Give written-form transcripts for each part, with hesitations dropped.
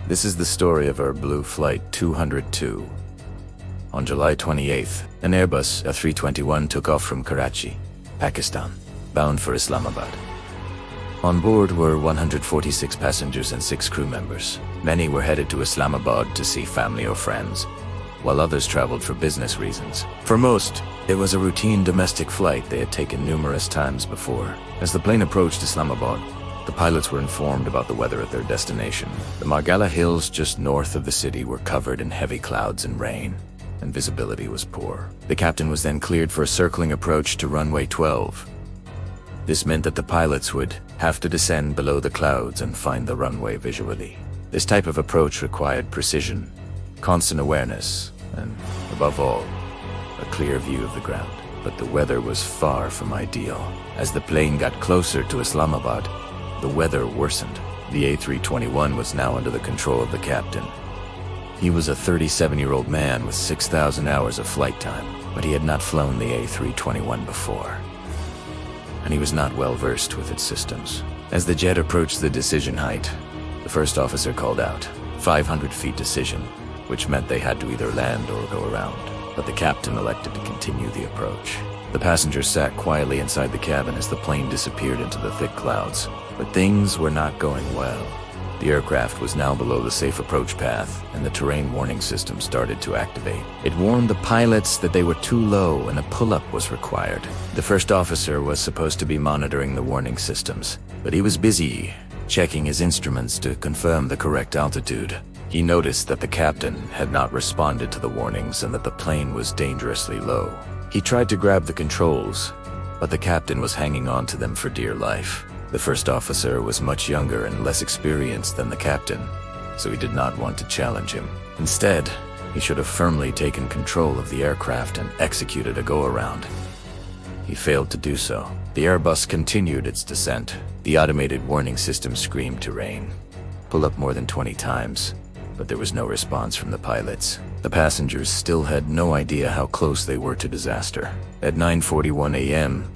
This is the story of Airblue Flight 202. On July 28th, an Airbus A321 took off from Karachi, Pakistan, bound for Islamabad. On board were 146 passengers and 6 crew members. Many were headed to Islamabad to see family or friends, while others traveled for business reasons. For most, it was a routine domestic flight they had taken numerous times before. As the plane approached Islamabad, the pilots were informed about the weather at their destination. The Margalla Hills just north of the city were covered in heavy clouds and rain, and visibility was poor. The captain was then cleared for a circling approach to runway 12. This meant that the pilots would have to descend below the clouds and find the runway visually. This type of approach required precision, constant awareness, and, above all, a clear view of the ground. But the weather was far from ideal. As the plane got closer to Islamabad, the weather worsened. The A321 was now under the control of the captain. He was a 37-year-old man with 6,000 hours of flight time, but he had not flown the A321 before, and he was not well versed with its systems. As the jet approached the decision height, the first officer called out, 500 feet decision, which meant they had to either land or go around. But the captain elected to continue the approach. The passengers sat quietly inside the cabin as the plane disappeared into the thick clouds. But things were not going well. The aircraft was now below the safe approach path, and the terrain warning system started to activate. It warned the pilots that they were too low and a pull-up was required. The first officer was supposed to be monitoring the warning systems, but he was busy checking his instruments to confirm the correct altitude. He noticed that the captain had not responded to the warnings and that the plane was dangerously low. He tried to grab the controls, but the captain was hanging on to them for dear life. The first officer was much younger and less experienced than the captain, so he did not want to challenge him. Instead, he should have firmly taken control of the aircraft and executed a go-around. He failed to do so. The Airbus continued its descent. The automated warning system screamed terrain. Pull up more than 20 times, but there was no response from the pilots. The passengers still had no idea how close they were to disaster. At 9:41 a.m.,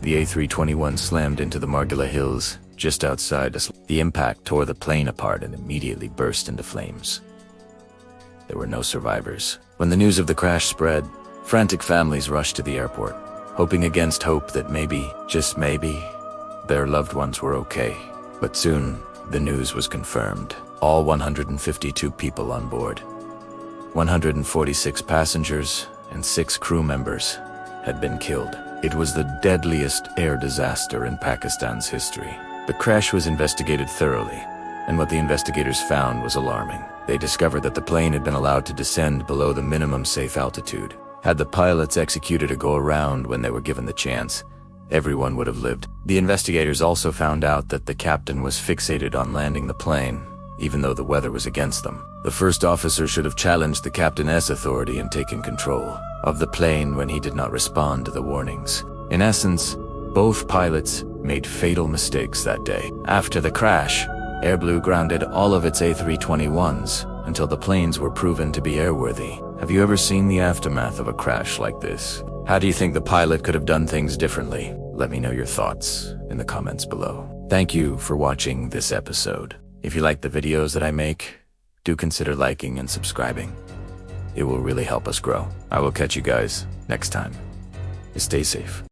the A321 slammed into the Margalla Hills just outside us. The impact tore the plane apart and immediately burst into flames. There were no survivors. When the news of the crash spread, frantic families rushed to the airport, hoping against hope that maybe, just maybe, their loved ones were okay. But soon, the news was confirmed. All 152 people on board, 146 passengers and 6 crew members, had been killed. It was the deadliest air disaster in Pakistan's history. The crash was investigated thoroughly, and what the investigators found was alarming. They discovered that the plane had been allowed to descend below the minimum safe altitude. Had the pilots executed a go-around when they were given the chance, everyone would have lived. The investigators also found out that the captain was fixated on landing the plane, even though the weather was against them. The first officer should have challenged the captain's authority and taken control of the plane when he did not respond to the warnings. In essence, both pilots made fatal mistakes that day. After the crash, Airblue grounded all of its A321s until the planes were proven to be airworthy. Have you ever seen the aftermath of a crash like this? How do you think the pilot could have done things differently? Let me know your thoughts in the comments below. Thank you for watching this episode. If you like the videos that I make, do consider liking and subscribing. It will really help us grow. I will catch you guys next time. Stay safe.